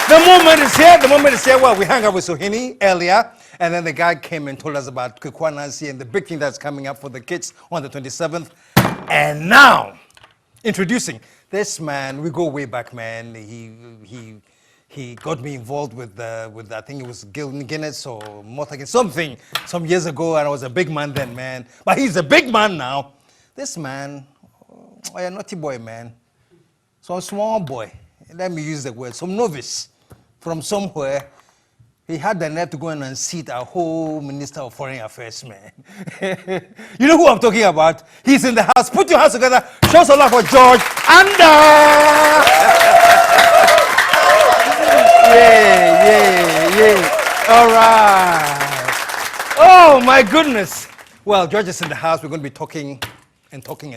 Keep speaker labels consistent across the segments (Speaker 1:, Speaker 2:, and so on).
Speaker 1: The moment is here. The moment is here. Well, we hung out with Sohini earlier, and then the guy came and told us about Kikwanansi and the big thing that's coming up for the kids on the 27th. And now, introducing this man. We go way back, man. He got me involved with I think it was Guinness or Mortgage, something some years ago, and I was a big man then, man. But he's a big man now. This man, a naughty boy, man. Some small boy. Let me use the word. Some novice from somewhere. He had the nerve to go in and seat a whole Minister of Foreign Affairs, man. You know who I'm talking about? He's in the house. Put your hands together. Show some love for George Anda. Yeah. All right. Oh, my goodness. Well, George is in the house. We're going to be talking and talking.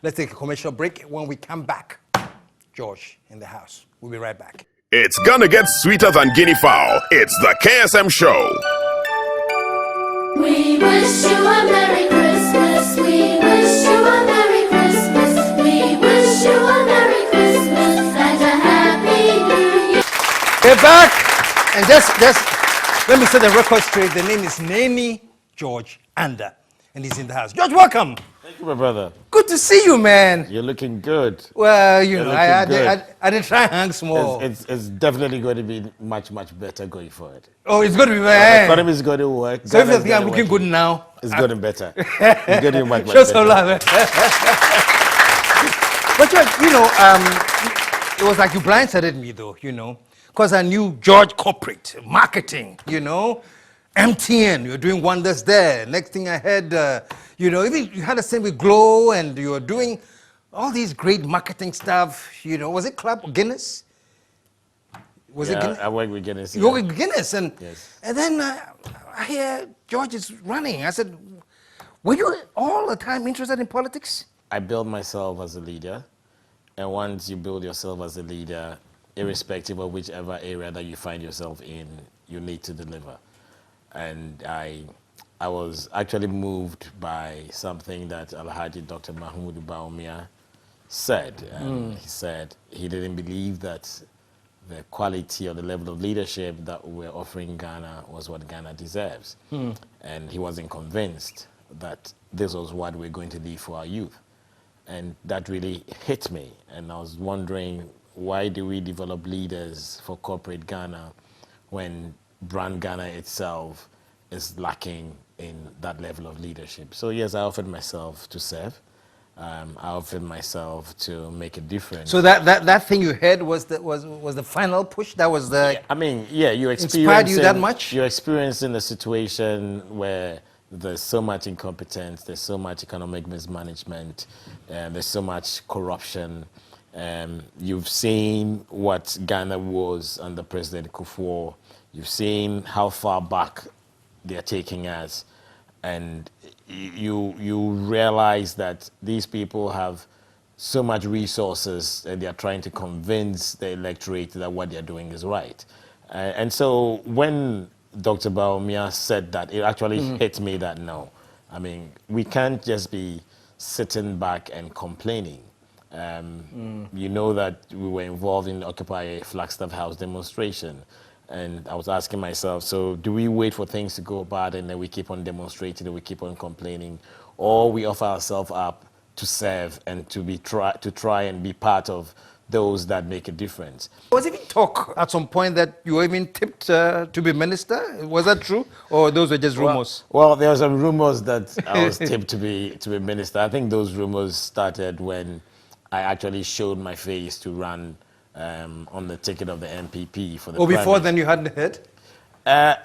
Speaker 1: Let's take a commercial break. When we come back, George in the house. We'll be right back.
Speaker 2: It's gonna get sweeter than guinea fowl. It's the KSM show.
Speaker 3: We wish you a Merry Christmas. We wish you a Merry Christmas. We wish you a Merry Christmas and a Happy New Year.
Speaker 1: We're back. And just let me set the record straight. The name is Neni George Anda. And he's in the house. George, welcome.
Speaker 4: Thank you, my brother.
Speaker 1: Good to see you, man.
Speaker 4: You're looking good.
Speaker 1: Well, you know, I
Speaker 4: looking
Speaker 1: did try and hang small.
Speaker 4: It's definitely going to be much better going forward.
Speaker 1: Oh, it's going to be
Speaker 4: The
Speaker 1: bad.
Speaker 4: economy is going to work.
Speaker 1: So if you think I'm looking good now,
Speaker 4: it's getting better. It's getting much
Speaker 1: show
Speaker 4: better.
Speaker 1: some love. But you know, it was like you blindsided me, though, you know, because I knew George corporate marketing, you know, MTN, you're doing wonders there. Next thing I heard, you know, even you had the same with Glow, and you were doing all these great marketing stuff. You know, was it Club Guinness? Was it Guinness?
Speaker 4: I work with Guinness.
Speaker 1: You work with Guinness, and
Speaker 4: Yes.
Speaker 1: and then I hear George is running. I said, were you all the time interested in politics?
Speaker 4: I build myself as a leader, and once you build yourself as a leader, irrespective of whichever area that you find yourself in, you need to deliver. And I was actually moved by something that Alhaji Dr. Mahmoud Baumia said. He said he didn't believe that the quality or the level of leadership that we're offering Ghana was what Ghana deserves. And he wasn't convinced that this was what we're going to leave for our youth. And that really hit me. And I was wondering, why do we develop leaders for corporate Ghana when brand Ghana itself is lacking in that level of leadership? So yes, I offered myself to serve. I offered myself to make a difference.
Speaker 1: So that thing you had was the final push. That was the.
Speaker 4: Yeah, I mean, yeah, you
Speaker 1: inspired you that much.
Speaker 4: You're experiencing a situation where there's so much incompetence, there's so much economic mismanagement, there's so much corruption. You've seen what Ghana was under President Kufuor. You've seen how far back they're taking us, and you realize that these people have so much resources and they're trying to convince the electorate that what they're doing is right. And so when Dr. Baumia said that, it actually hit me that no, I mean, we can't just be sitting back and complaining. You know that we were involved in the Occupy Flagstaff House demonstration. And I was asking myself, so do we wait for things to go bad and then we keep on demonstrating and we keep on complaining? Or we offer ourselves up to serve and to try and be part of those that make a difference?
Speaker 1: Was even talk at some point that you were even tipped to be minister? Was that true? Or those were just rumors?
Speaker 4: Well, there were some rumors that I was tipped to be minister. I think those rumors started when I actually showed my face to run on the ticket of the NPP for the
Speaker 1: Or before
Speaker 4: primary.
Speaker 1: then you hadn't heard?
Speaker 4: I'd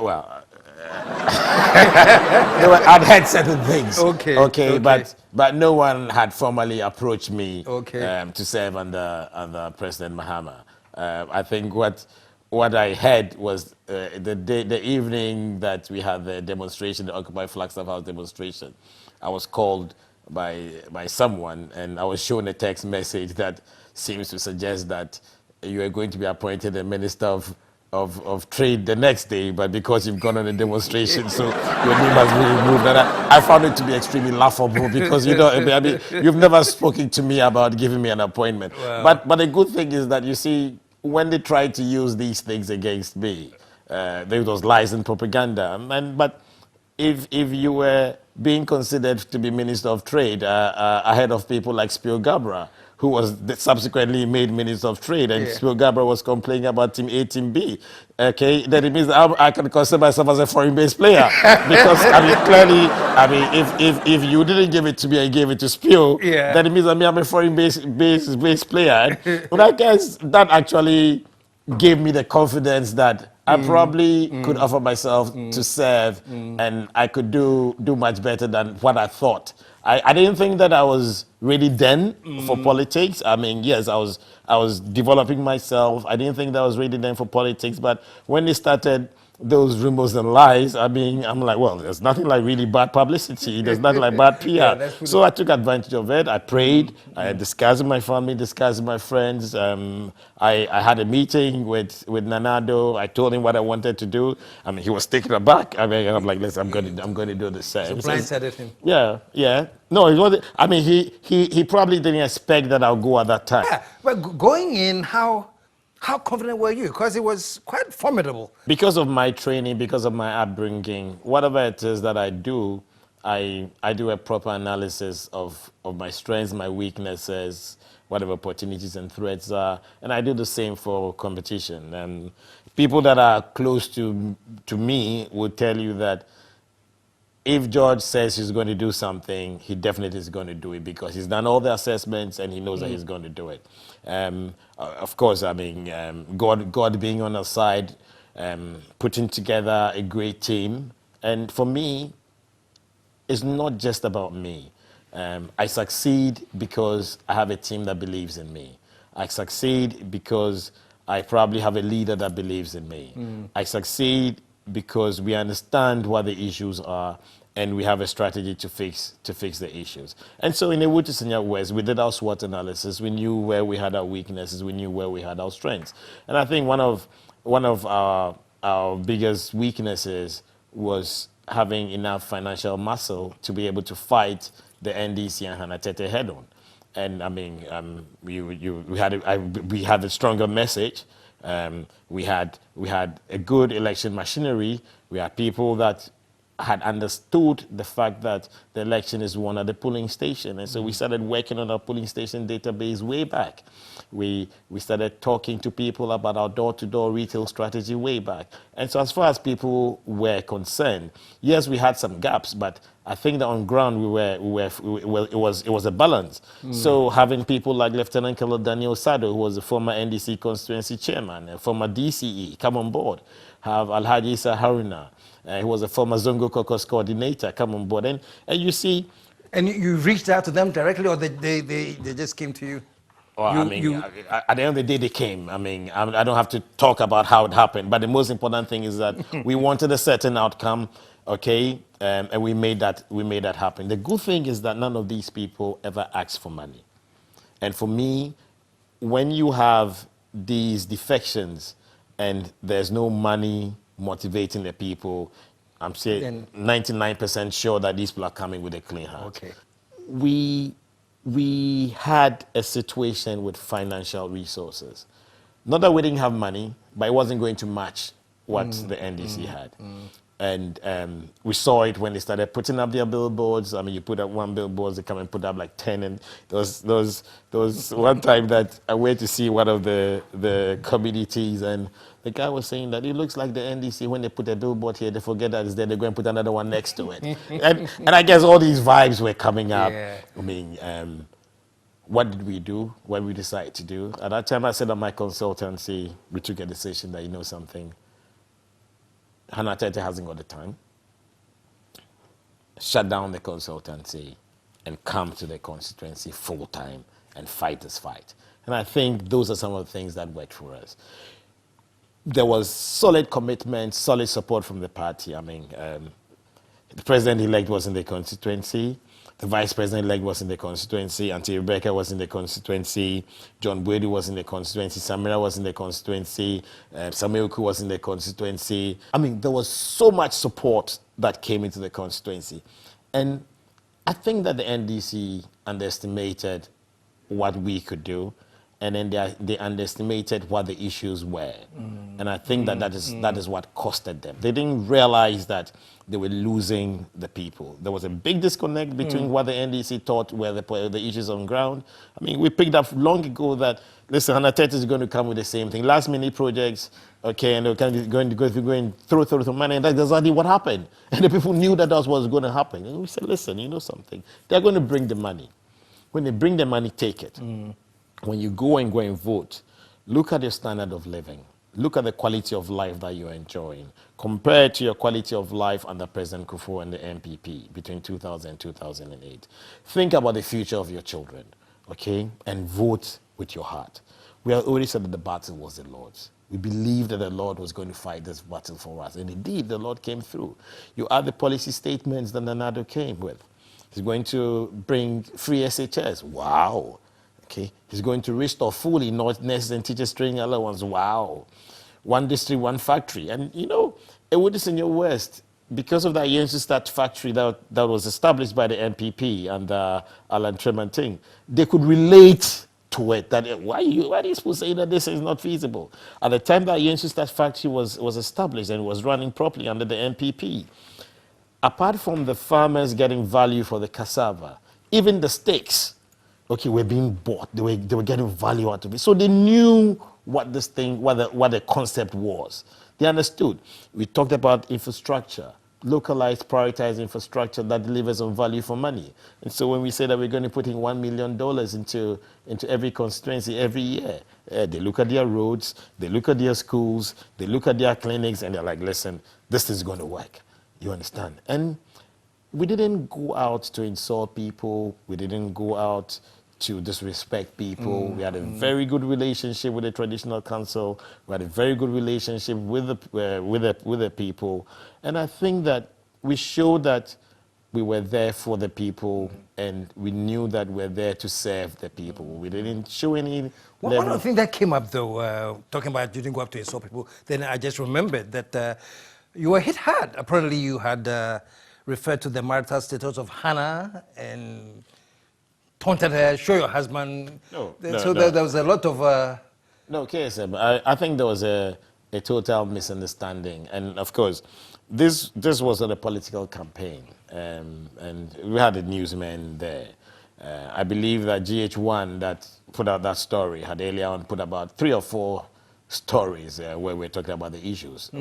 Speaker 4: heard certain things.
Speaker 1: Okay.
Speaker 4: But no one had formally approached me
Speaker 1: Okay.
Speaker 4: to serve under President Mahama. I think what I heard was the evening that we had the demonstration, the Occupy Flagstaff House demonstration. I was called by someone, and I was shown a text message that seems to suggest that you are going to be appointed a minister of trade the next day, but because you've gone on a demonstration, so your name has been removed. And I found it to be extremely laughable because, you know, I mean, you've never spoken to me about giving me an appointment.
Speaker 1: Wow.
Speaker 4: But the good thing is that, you see, when they tried to use these things against me, there was lies and propaganda. But if you were being considered to be Minister of Trade ahead of people like Spio Gabra, who was subsequently made Minister of Trade, and
Speaker 1: Yeah.
Speaker 4: Spio Gabra was complaining about Team A, Team B, okay, then it means I can consider myself as a foreign-based player. Because, I mean, clearly, I mean, if you didn't give it to me, I gave it to Spio,
Speaker 1: Yeah.
Speaker 4: then it means I'm a foreign-based player. And I guess that actually gave me the confidence that I probably could offer myself to serve, and I could do much better than what I thought. I didn't think that I was ready then for politics. I mean, yes, I was developing myself. I didn't think that I was ready then for politics. But when they started those rumors and lies, I mean, I'm like, well, there's nothing like really bad publicity. There's nothing like bad PR.
Speaker 1: Yeah, let's put
Speaker 4: So I took advantage of it. I prayed. I discussed with my family, discussed with my friends. I had a meeting with Nanado. I told him what I wanted to do. I mean, he was taken aback. I mean, I'm like, listen, I'm going to do the same.
Speaker 1: So blindsided him.
Speaker 4: Yeah. No, it wasn't. I mean, he probably didn't expect that I'll go at that time.
Speaker 1: Yeah, but going in, how confident were you? Because it was quite formidable.
Speaker 4: Because of my training, because of my upbringing, whatever it is that I do, I do a proper analysis of my strengths, my weaknesses, whatever opportunities and threats are, and I do the same for competition. And people that are close to me will tell you that if George says he's going to do something, he definitely is going to do it because he's done all the assessments and he knows that he's going to do it. Of course, I mean, God being on our side, putting together a great team. And for me, it's not just about me. I succeed because I have a team that believes in me. I succeed because I probably have a leader that believes in me. I succeed because we understand what the issues are and we have a strategy to fix the issues. And so in a Wuti Senior West, we did our SWOT analysis. We knew where we had our weaknesses. We knew where we had our strengths. And I think one of our biggest weaknesses was having enough financial muscle to be able to fight the NDC and Hanatete head on. And I mean, we had a stronger message. We had a good election machinery. We had people that had understood the fact that the election is won at the polling station. And so we started working on our polling station database way back. We started talking to people about our door-to-door retail strategy way back. And so as far as people were concerned, yes, we had some gaps, but I think that on ground it was a balance. So having people like Lieutenant Colonel Daniel Sado, who was the former NDC constituency chairman, a former DCE, come on board. Have Alhaji Issa Haruna, who was a former Zongo Caucus coordinator, come on board. And you see...
Speaker 1: And you reached out to them directly, or they just came to you?
Speaker 4: Well, I mean, at the end of the day, they came. I mean, I don't have to talk about how it happened, but the most important thing is that we wanted a certain outcome, okay, and we made that happen. The good thing is that none of these people ever asked for money. And for me, when you have these defections and there's no money motivating the people, I'm saying 99% sure that these people are coming with a clean heart.
Speaker 1: Okay.
Speaker 4: We had a situation with financial resources. Not that we didn't have money, but it wasn't going to match what the NDC had. And we saw it when they started putting up their billboards. I mean, you put up one billboard, they come and put up like 10. And there was one time that I went to see one of the communities, and the guy was saying that it looks like the NDC, when they put a billboard here, they forget that it's there, they're going to put another one next to it. and I guess all these vibes were coming up.
Speaker 1: Yeah.
Speaker 4: I mean, what did we do? What did we decide to do? At that time, I set up my consultancy. We took a decision that, you know something, Hannah Tete hasn't got the time. Shut down the consultancy and come to the constituency full time and fight this fight. And I think those are some of the things that worked for us. There was solid commitment, solid support from the party. I mean, the president-elect was in the constituency. The vice president-elect was in the constituency. Auntie Rebecca was in the constituency. John Boedi was in the constituency. Samira was in the constituency. Samuel Ku was in the constituency. I mean, there was so much support that came into the constituency. And I think that the NDC underestimated what we could do. and then they underestimated what the issues were. And I think that is what costed them. They didn't realize that they were losing the people. There was a big disconnect between what the NDC thought were the issues on ground. I mean, we picked up long ago that, listen, 130 is going to come with the same thing. Last minute projects, okay, and they're kind of going through money, and that's exactly what happened. And the people knew that that's what was going to happen. And we said, listen, you know something? They're going to bring the money. When they bring the money, take it. When you go and vote, look at your standard of living. Look at the quality of life that you're enjoying. Compare it to your quality of life under President Kufuor and the NPP between 2000 and 2008. Think about the future of your children, okay? And vote with your heart. We already said that the battle was the Lord's. We believed that the Lord was going to fight this battle for us. And indeed, the Lord came through. You add the policy statements that Nanado came with. He's going to bring free SHS. Wow. Okay. He's going to restore fully nurses and teachers training allowance. Wow. One district, one factory. And you know, Ewodis in your West, because of that Yensu Start factory that was established by the NPP and Alan Tremanting, they could relate to it. That why are you supposed to say that this is not feasible? At the time that Yensu Start factory was established and was running properly under the NPP, apart from the farmers getting value for the cassava, even the stakes, okay, were being bought. They were getting value out of it. So they knew what this thing, what the concept was. They understood. We talked about infrastructure, localized, prioritized infrastructure that delivers on value for money. And so when we say that we're going to put in $1 million into every constituency every year, they look at their roads, they look at their schools, they look at their clinics, and they're like, listen, this is going to work. You understand? And we didn't go out to insult people. We didn't go out to disrespect people. We had a very good relationship with the traditional council. We had a very good relationship with the people. And I think that we showed that we were there for the people, and we knew that we're there to serve the people. We didn't show any
Speaker 1: One of the things that came up, though, talking about you didn't go up to insult people, then I just remembered that you were hit hard. Apparently, you had referred to the marital status of Hannah and taunted her, show your husband.
Speaker 4: No,
Speaker 1: There was a lot of...
Speaker 4: No, KSM, I think there was a total misunderstanding. And of course, this was not a political campaign. And we had the newsmen there. I believe that GH1 that put out that story had earlier on put about 3 or 4 stories where we're talking about the issues.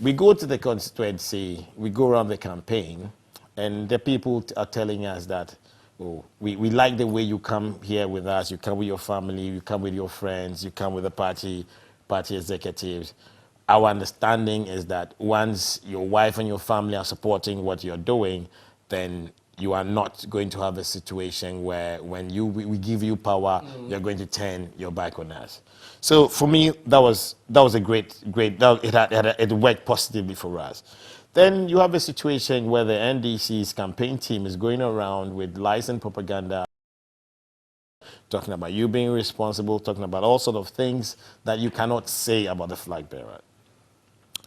Speaker 4: We go to the constituency, we go around the campaign, and the people are telling us that, oh, we like the way you come here with us, you come with your family, you come with your friends, you come with the party executives. Our understanding is that once your wife and your family are supporting what you're doing, then you are not going to have a situation where when we give you power, you're going to turn your back on us. So for me, that was a great, it worked positively for us. Then you have a situation where the NDC's campaign team is going around with lies and propaganda, talking about you being responsible, talking about all sort of things that you cannot say about the flag bearer.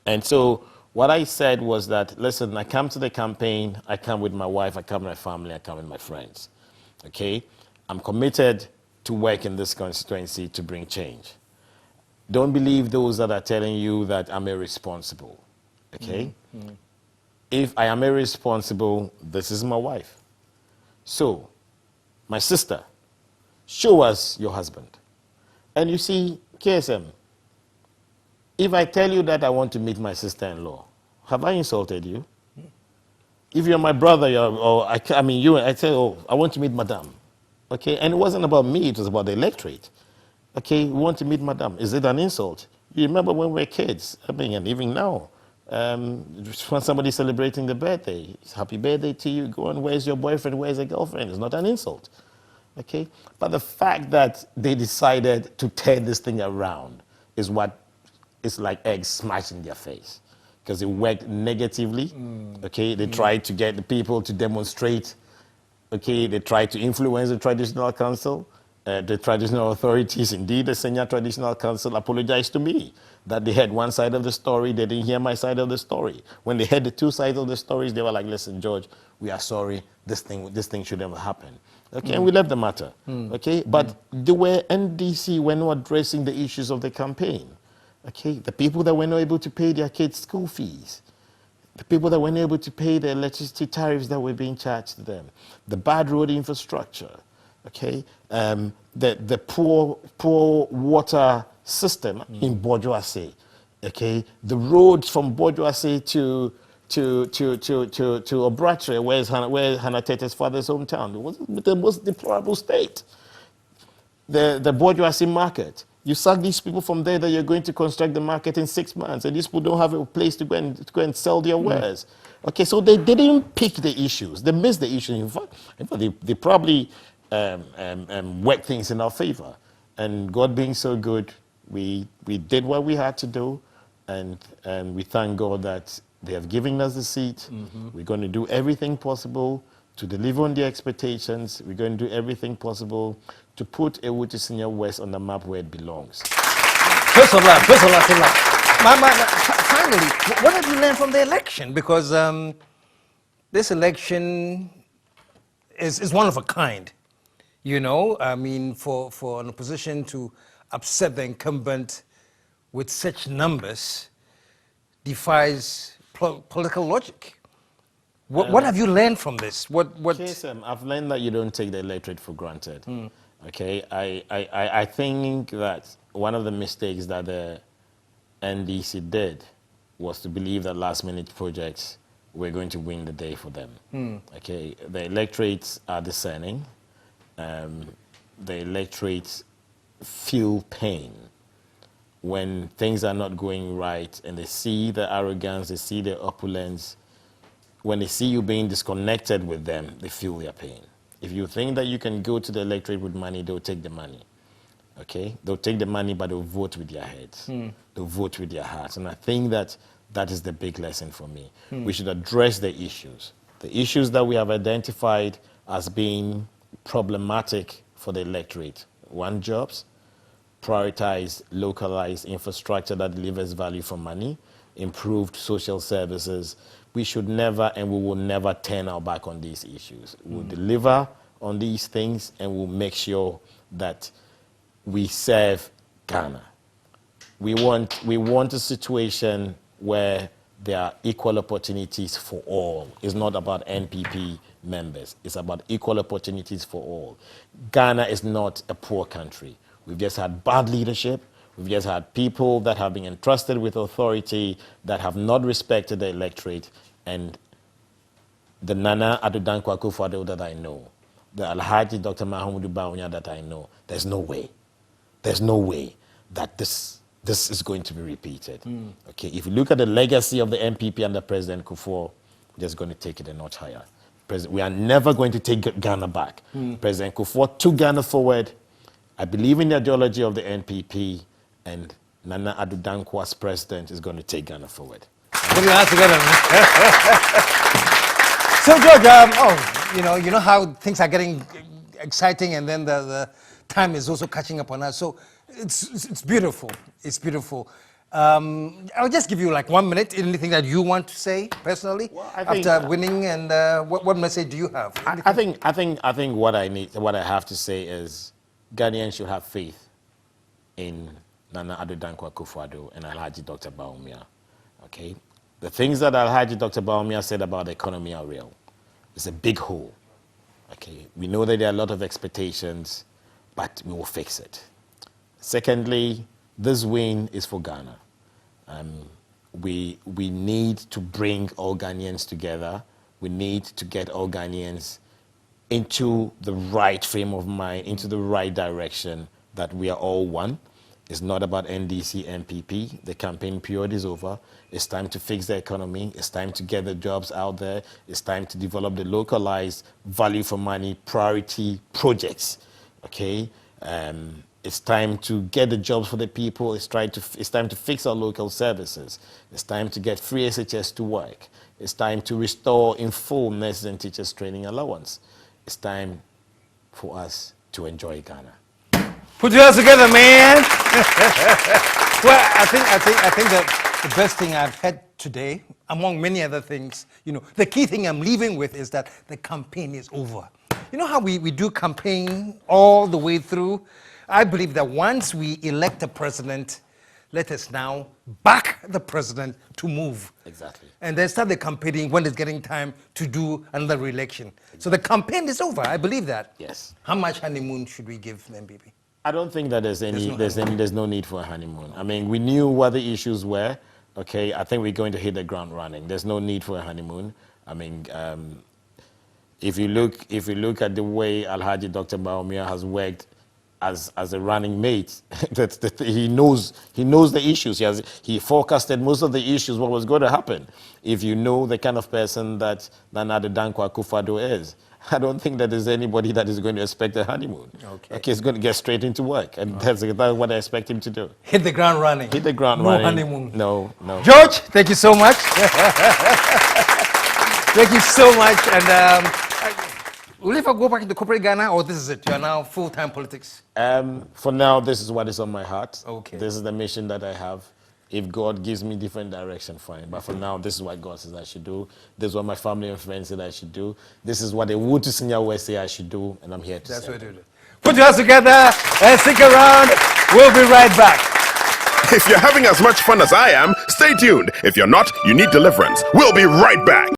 Speaker 4: And so what I said was that, listen, I come to the campaign, I come with my wife, I come with my family, I come with my friends, okay? I'm committed to work in this constituency to bring change. Don't believe those that are telling you that I'm irresponsible, okay? If I am irresponsible, this is my wife. So, my sister, show us your husband. And you see, KSM, if I tell you that I want to meet my sister-in-law, have I insulted you? If you're my brother, I say, oh, I want to meet Madame. Okay, and it wasn't about me, it was about the electorate. Okay, we want to meet Madame. Is it an insult? You remember when we were kids, I mean, and even now, when somebody's celebrating the birthday, it's happy birthday to you, go on, where's your boyfriend, where's your girlfriend? It's not an insult. Okay, but the fact that they decided to turn this thing around is what is like eggs smashed in their face, because it worked negatively. Okay, they tried to get the people to demonstrate. Okay, they tried to influence the traditional council. The traditional authorities, indeed the senior traditional council, apologized to me that they heard one side of the story, they didn't hear my side of the story. When they heard the 2 sides of the stories, they were like, listen, George, we are sorry, this thing shouldn't have happened. Okay, and we left the matter. Okay, but NDC were not addressing the issues of the campaign. Okay, the people that were not able to pay their kids' school fees, the people that weren't able to pay the electricity tariffs that were being charged to them, the bad road infrastructure, okay, the poor water system in Bourgeoisie, okay, the roads from Bourgeoisie to Obratre, where Hannah Tete's father's hometown. It was the most deplorable state. The Bourgeoisie market. You sack these people from there that you're going to construct the market in 6 months, and these people don't have a place to go and sell their wares. Okay, so they didn't pick the issues. They missed the issues. In fact, they probably worked things in our favor. And God being so good, we did what we had to do, and we thank God that they have given us the seat. We're going to do everything possible to deliver on their expectations. We're going to do everything possible to put Ewuti Senior West on the map where it belongs.
Speaker 1: First of all. Finally, what have you learned from the election? Because this election is one of a kind. You know, I mean, for an opposition to upset the incumbent with such numbers defies political logic. What have you learned from this? What?
Speaker 4: KSM, I've learned that you don't take the electorate for granted. Okay, I think that one of the mistakes that the NDC did was to believe that last-minute projects were going to win the day for them. Okay, the electorates are discerning. The electorates feel pain when things are not going right, and they see the arrogance, they see the opulence. When they see you being disconnected with them, they feel their pain. If you think that you can go to the electorate with money, they'll take the money. Okay? They'll take the money, but they'll vote with their heads. They'll vote with their hearts. And I think that is the big lesson for me. We should address the issues. The issues that we have identified as being problematic for the electorate. One, jobs. Prioritize localized infrastructure that delivers value for money. Improved social services. We should never and we will never turn our back on these issues. We'll deliver on these things, and we'll make sure that we serve Ghana. We want a situation where there are equal opportunities for all. It's not about NPP members. It's about equal opportunities for all. Ghana is not a poor country. We've just had bad leadership. We've just had people that have been entrusted with authority that have not respected the electorate. And the Nana Addo Dankwa Akufo-Addo that I know, the Alhaji Dr. Mahamudu Bawumia that I know, there's no way that this is going to be repeated. Okay, if you look at the legacy of the NPP under President Kufuor, we're just going to take it a notch higher. We are never going to take Ghana back. President Kufuor took Ghana forward. I believe in the ideology of the NPP, and Nana Addo Dankwa's president is going to take Ghana forward.
Speaker 1: Put your hands together, man. So, George, you know how things are getting exciting, and then the time is also catching up on us. So it's beautiful. It's beautiful. I'll just give you like 1 minute. Anything that you want to say personally after winning, and what message do you have?
Speaker 4: I think what I have to say is Ghanaians should have faith in Nana Addo Dankwa Akufo-Addo and Alhaji Dr. Bawumia. Okay, the things that Alhaji Dr. Bawumia said about the economy are real. It's a big hole. Okay, we know that there are a lot of expectations, but we will fix it. Secondly, this win is for Ghana. We need to bring all Ghanaians together. We need to get all Ghanaians into the right frame of mind, into the right direction, that we are all one. It's not about NDC, NPP. The campaign period is over. It's time to fix the economy. It's time to get the jobs out there. It's time to develop the localized value for money priority projects. Okay? It's time to get the jobs for the people. It's time to fix our local services. It's time to get free SHS to work. It's time to restore in full nurses and teachers training allowance. It's time for us to enjoy Ghana.
Speaker 1: Put your hands together, man. Well, I think the best thing I've had today, among many other things, the key thing I'm leaving with is that the campaign is over. You know how we do campaign all the way through? I believe that once we elect a president, let us now back the president to move.
Speaker 4: Exactly.
Speaker 1: And then start the campaigning when it's getting time to do another re-election. So the campaign is over. I believe that.
Speaker 4: Yes.
Speaker 1: How much honeymoon should we give the NPP?
Speaker 4: I don't think that there's no need for a honeymoon. I mean, we knew what the issues were. Okay, I think we're going to hit the ground running. There's no need for a honeymoon. I mean, if you look at the way Alhaji Dr. Baumia has worked as a running mate, he knows the issues. He forecasted most of the issues, what was going to happen. If you know the kind of person that Nana Dankwa Akufo-Addo is, I don't think that there's anybody that is going to expect a honeymoon. Okay, he's going to get straight into work, and that's what I expect him to do.
Speaker 1: Hit the ground running.
Speaker 4: Hit the ground
Speaker 1: no
Speaker 4: running.
Speaker 1: No honeymoon.
Speaker 4: No.
Speaker 1: George, thank you so much. Thank you so much. And will you ever go back into corporate Ghana, or this is it? You are now full-time politics?
Speaker 4: For now, this is what is on my heart.
Speaker 1: Okay.
Speaker 4: This is the mission that I have. If God gives me different direction, fine. But for now, this is what God says I should do. This is what my family and friends said I should do. This is what the Wood Senior West say I should do, and I'm here to
Speaker 1: That's
Speaker 4: say
Speaker 1: what we do. Put your hands together and stick around. We'll be right back.
Speaker 2: If you're having as much fun as I am, stay tuned. If you're not, you need deliverance. We'll be right back.